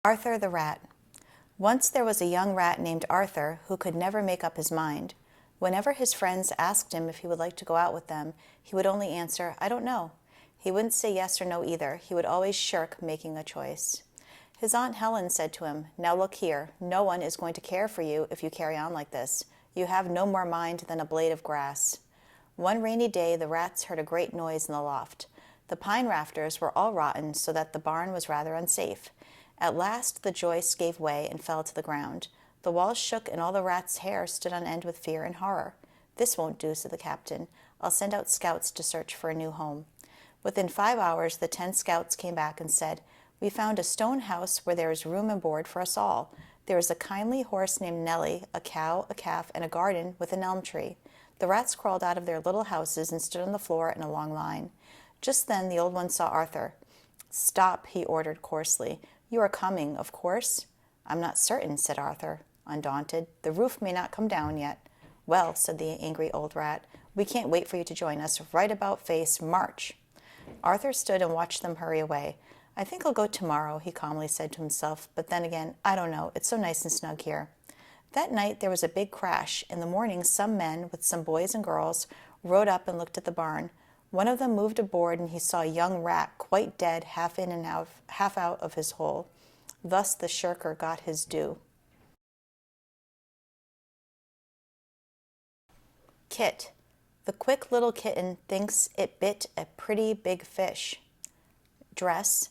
Arthur the Rat. Once there was a young rat named Arthur who could never make up his mind. Whenever his friends asked him if he would like to go out with them, he would only answer, "I don't know." He wouldn't say yes or no either. He would always shirk making a choice. His Aunt Helen said to him, "Now look here, no one is going to care for you if you carry on like this. You have no more mind than a blade of grass." One rainy day, the rats heard a great noise in the loft. The pine rafters were all rotten, so that the barn was rather unsafe. At last the joist gave way and fell to the ground. The walls shook and all the rats' hair stood on end with fear and horror. "This won't do," said the captain. "I'll send out scouts to search for a new home." Within 5 hours, the 10 scouts came back and said, "We found a stone house where there is room and board for us all. There is a kindly horse named Nellie, a cow, a calf, and a garden with an elm tree." The rats crawled out of their little houses and stood on the floor in a long line. Just then the old one saw Arthur. "Stop," he ordered coarsely. "You are coming, of course?" "I'm not certain," said Arthur, undaunted. "The roof may not come down yet." "Well," said the angry old rat, "we can't wait for you to join us. Right about face, march!" Arthur stood and watched them hurry away. "I think I'll go tomorrow," he calmly said to himself. "But then again, I don't know. It's so nice and snug here." That night there was a big crash. In the morning some men, with some boys and girls, rode up and looked at the barn. One of them moved aboard, and he saw a young rat, quite dead, half in and out, half out of his hole. Thus the shirker got his due. Kit. The quick little kitten thinks it bit a pretty big fish. Dress.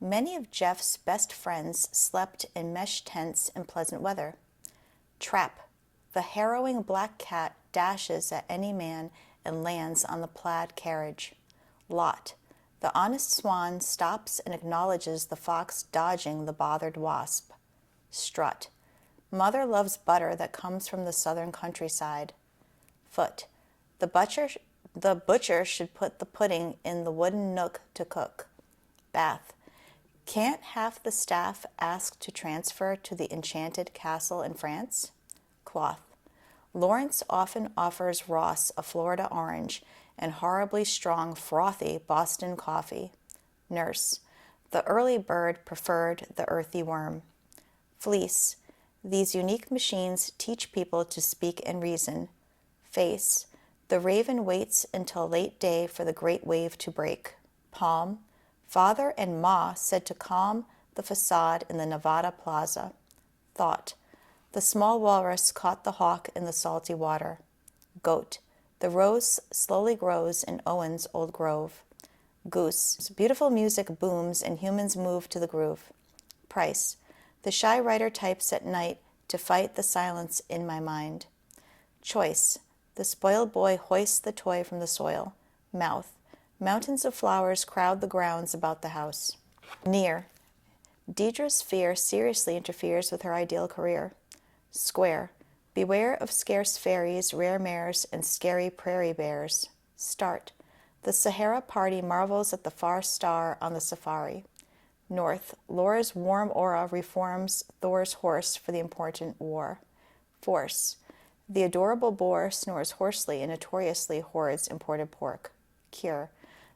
Many of Jeff's best friends slept in mesh tents in pleasant weather. Trap. The harrowing black cat dashes at any man and lands on the plaid carriage. Lot. The honest swan stops and acknowledges the fox dodging the bothered wasp. Strut. Mother loves butter that comes from the southern countryside. Foot. The butcher should put the pudding in the wooden nook to cook. Bath. Can't half the staff ask to transfer to the enchanted castle in France? Cloth. Lawrence often offers Ross a Florida orange and horribly strong, frothy Boston coffee. Nurse. The early bird preferred the earthy worm. Fleece. These unique machines teach people to speak and reason. Face. The raven waits until late day for the great wave to break. Palm. Father and Ma said to calm the facade in the Nevada Plaza. Thought. The small walrus caught the hawk in the salty water. Goat. The rose slowly grows in Owen's old grove. Goose. Beautiful music booms and humans move to the groove. Price. The shy writer types at night to fight the silence in my mind. Choice. The spoiled boy hoists the toy from the soil. Mouth. Mountains of flowers crowd the grounds about the house. Near. Deidre's fear seriously interferes with her ideal career. Square. Beware of scarce fairies, rare mares, and scary prairie bears. Start. The Sahara party marvels at the far star on the safari. North. Laura's warm aura reforms Thor's horse for the important war. Force. The adorable boar snores hoarsely and notoriously hoards imported pork. Cure.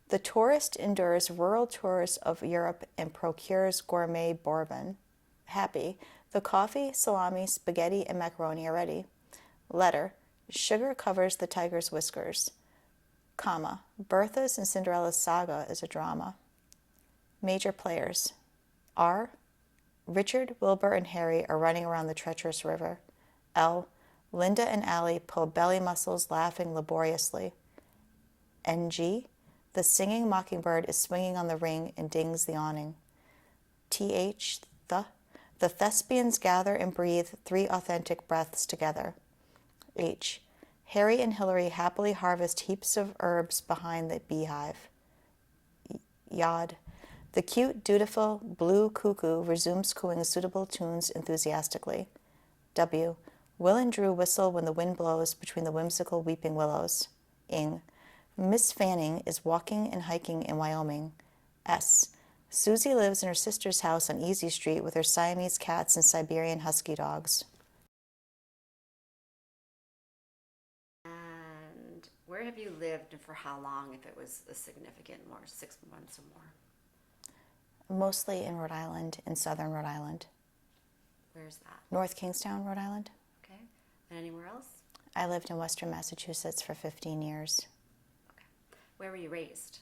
The tourist endures rural tours of Europe and procures gourmet bourbon. Happy. The coffee, salami, spaghetti, and macaroni are ready. Letter. Sugar covers the tiger's whiskers. Comma. Bertha's and Cinderella's saga is a drama. Major players. R. Richard, Wilbur, and Harry are running around the treacherous river. L. Linda and Allie pull belly muscles laughing laboriously. N.G. The singing mockingbird is swinging on the ring and dings the awning. T.H. The thespians gather and breathe 3 authentic breaths together. H. Harry and Hillary happily harvest heaps of herbs behind the beehive. Yod. The cute, dutiful blue cuckoo resumes cooing suitable tunes enthusiastically. W. Will and Drew whistle when the wind blows between the whimsical weeping willows. Ing. Miss Fanning is walking and hiking in Wyoming. S. Susie lives in her sister's house on Easy Street with her Siamese cats and Siberian husky dogs. And where have you lived and for how long, if it was a significant more, 6 months or more? Mostly in Rhode Island, in southern Rhode Island. Where's that? North Kingstown, Rhode Island. Okay. And anywhere else? I lived in Western Massachusetts for 15 years. Okay. Where were you raised?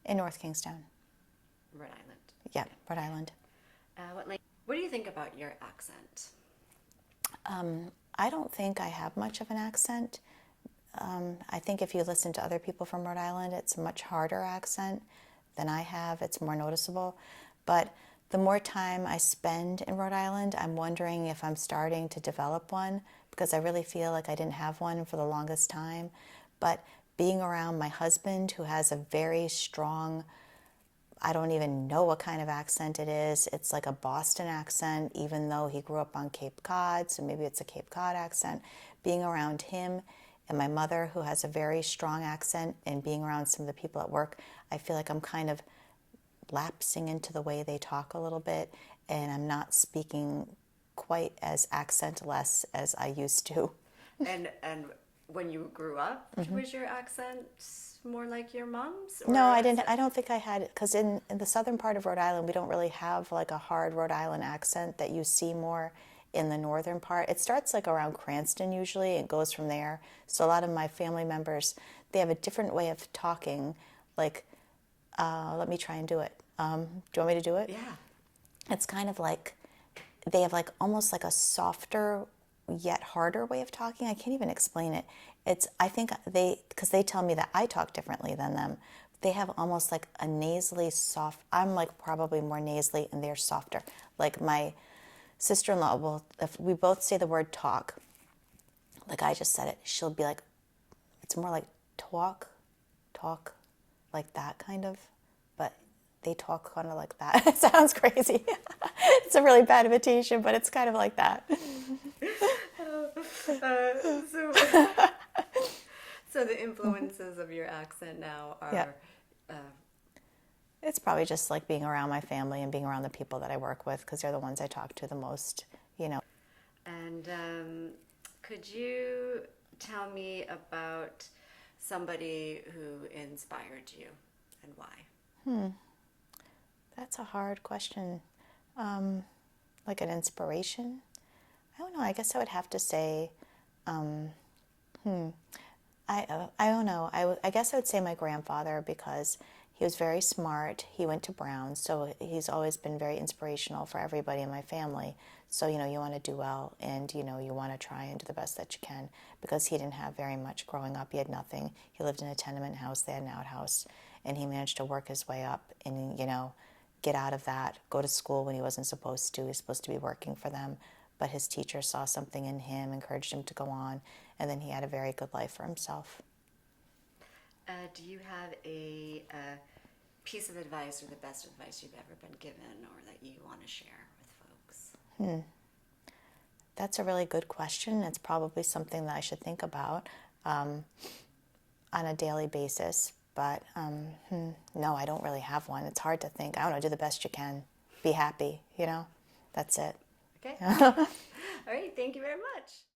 In North Kingstown. Rhode Island. Yeah, Okay. Rhode Island. What do you think about your accent? I don't think I have much of an accent. I think if you listen to other people from Rhode Island, it's a much harder accent than I have. It's more noticeable. But the more time I spend in Rhode Island, I'm wondering if I'm starting to develop one, because I really feel like I didn't have one for the longest time. But being around my husband, who has a very strong, I don't even know what kind of accent it is. It's like a Boston accent, even though he grew up on Cape Cod, so maybe it's a Cape Cod accent. Being around him and my mother, who has a very strong accent, and being around some of the people at work, I feel like I'm kind of lapsing into the way they talk a little bit, and I'm not speaking quite as accentless as I used to. And when you grew up, was your accent more like your mom's? No, I didn't. I don't think I had, because in the southern part of Rhode Island, we don't really have like a hard Rhode Island accent that you see more in the northern part. It starts like around Cranston usually and goes from there. So a lot of my family members, they have a different way of talking. Like, let me try and do it. Do you want me to do it? Yeah. It's kind of like, they have like almost like a softer yet harder way of talking. I can't even explain it. I think because they tell me that I talk differently than them. They have almost like a nasally soft, I'm like probably more nasally and they're softer. Like my sister-in-law if we both say the word talk, like I just said it, she'll be like, it's more like talk, like that kind of, but they talk kind of like that. It sounds crazy. It's a really bad imitation, but it's kind of like that. So the influences of your accent now are... Yeah. It's probably just like being around my family and being around the people that I work with, because they're the ones I talk to the most, you know. And could you tell me about somebody who inspired you and why? That's a hard question. Like an inspiration? I don't know. I guess I would have to say, I don't know. I guess I would say my grandfather, because he was very smart. He went to Brown, so he's always been very inspirational for everybody in my family. So, you know, you want to do well, and, you know, you want to try and do the best that you can, because he didn't have very much growing up. He had nothing. He lived in a tenement house. They had an outhouse, and he managed to work his way up and, you know, get out of that, go to school when he wasn't supposed to. He was supposed to be working for them, but his teacher saw something in him, encouraged him to go on, and then he had a very good life for himself. Do you have a piece of advice or the best advice you've ever been given or that you want to share with folks? That's a really good question. It's probably something that I should think about on a daily basis. But no, I don't really have one. It's hard to think. I don't know, do the best you can. Be happy, you know? That's it. Okay. All right, thank you very much.